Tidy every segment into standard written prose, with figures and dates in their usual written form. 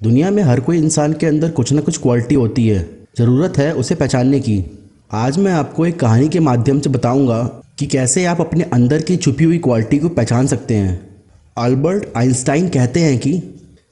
दुनिया में हर कोई इंसान के अंदर कुछ ना कुछ क्वालिटी होती है, ज़रूरत है उसे पहचानने की। आज मैं आपको एक कहानी के माध्यम से बताऊंगा कि कैसे आप अपने अंदर की छुपी हुई क्वालिटी को पहचान सकते हैं। अल्बर्ट आइंस्टाइन कहते हैं कि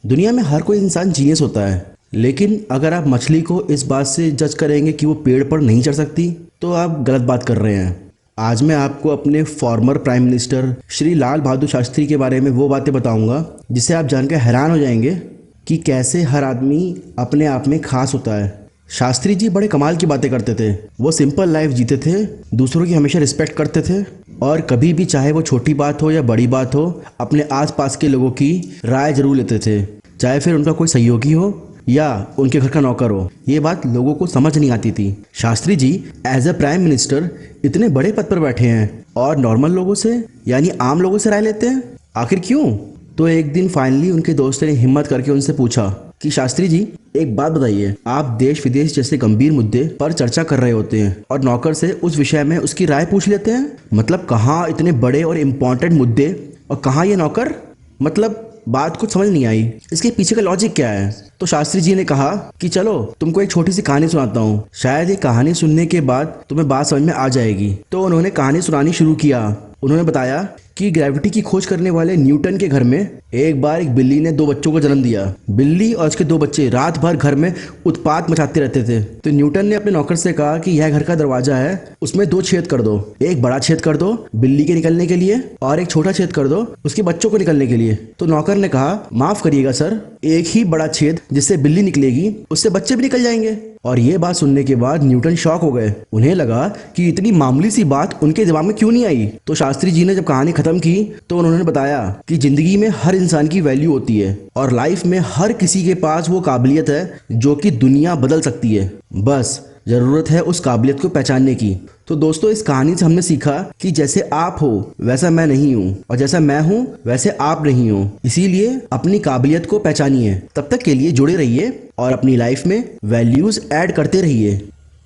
दुनिया में हर कोई इंसान जीनियस होता है, लेकिन अगर आप मछली को इस बात से जज करेंगे कि वो पेड़ पर नहीं चढ़ सकती, तो आप गलत बात कर रहे हैं। आज मैं आपको अपने former prime minister Shri Lal Bahadur Shastri के बारे में वो बातें बताऊंगा जिसे आप जानकर हैरान हो जाएंगे कि कैसे हर आदमी अपने आप में खास होता है। शास्त्री जी बड़े कमाल की बातें करते थे। वो सिंपल लाइफ जीते थे, दूसरों की हमेशा रिस्पेक्ट करते थे और कभी भी चाहे वो छोटी बात हो या बड़ी बात हो, अपने आसपास के लोगों की राय जरूर लेते थे, चाहे फिर उनका कोई सहयोगी हो या उनके घर का नौकर हो। ये बात लोगों को समझ नहीं आती थी। Shastri ji as a prime minister इतने बड़े पद पर बैठे हैं और नॉर्मल लोगों से यानी आम लोगों से राय लेते हैं, आखिर क्यों? तो एक दिन फाइनली उनके दोस्त ने हिम्मत करके उनसे पूछा कि शास्त्री जी एक बात बताइए, आप देश विदेश जैसे गंभीर मुद्दे पर चर्चा कर रहे होते हैं और नौकर से उस विषय में उसकी राय पूछ लेते हैं। मतलब कहाँ इतने बड़े और इम्पोर्टेंट मुद्दे और कहाँ ये नौकर? मतलब बात कुछ समझ नहीं आई, इसके पीछे का लॉजिक क्या है? तो शास्त्री जी ने कहा कि चलो तुमको एक छोटी सी कहानी सुनाता हूँ, शायद ये कहानी सुनने के बाद तुम्हें बात समझ में आ जाएगी। तो उन्होंने कहानी सुनानी शुरू किया। उन्होंने बताया कि ग्रेविटी की खोज करने वाले न्यूटन के घर में एक बार एक बिल्ली ने दो बच्चों को जन्म दिया। बिल्ली और उसके दो बच्चे रात भर घर में उत्पात मचाते रहते थे। तो न्यूटन ने अपने नौकर से कहा कि यह घर का दरवाजा है, उसमें दो छेद कर दो, एक बड़ा छेद कर दो बिल्ली के निकलने के लिए और एक छोटा छेद कर दो उसके बच्चों को निकलने के लिए। तो नौकर ने कहा माफ करिएगा सर, एक ही बड़ा छेद जिससे बिल्ली निकलेगी उससे बच्चे भी निकल जाएंगे। और ये बात सुनने के बाद न्यूटन शॉक हो गए। उन्हें लगा कि इतनी मामूली सी बात उनके दिमाग में क्यों नहीं आई। तो शास्त्री जी ने जब कहानी खत्म की तो उन्होंने बताया कि जिंदगी में हर इंसान की वैल्यू होती है और लाइफ में हर किसी के पास वो काबिलियत है जो कि दुनिया बदल सकती है। बस जरूरत है उस काबिलियत को पहचानने की। तो दोस्तों इस कहानी से हमने सीखा कि जैसे आप हो वैसा मैं नहीं हूँ और जैसा मैं हूँ वैसे आप नहीं हो। इसीलिए अपनी काबिलियत को पहचानिए। तब तक के लिए जुड़े रहिए और अपनी लाइफ में वैल्यूज ऐड करते रहिए।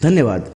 धन्यवाद।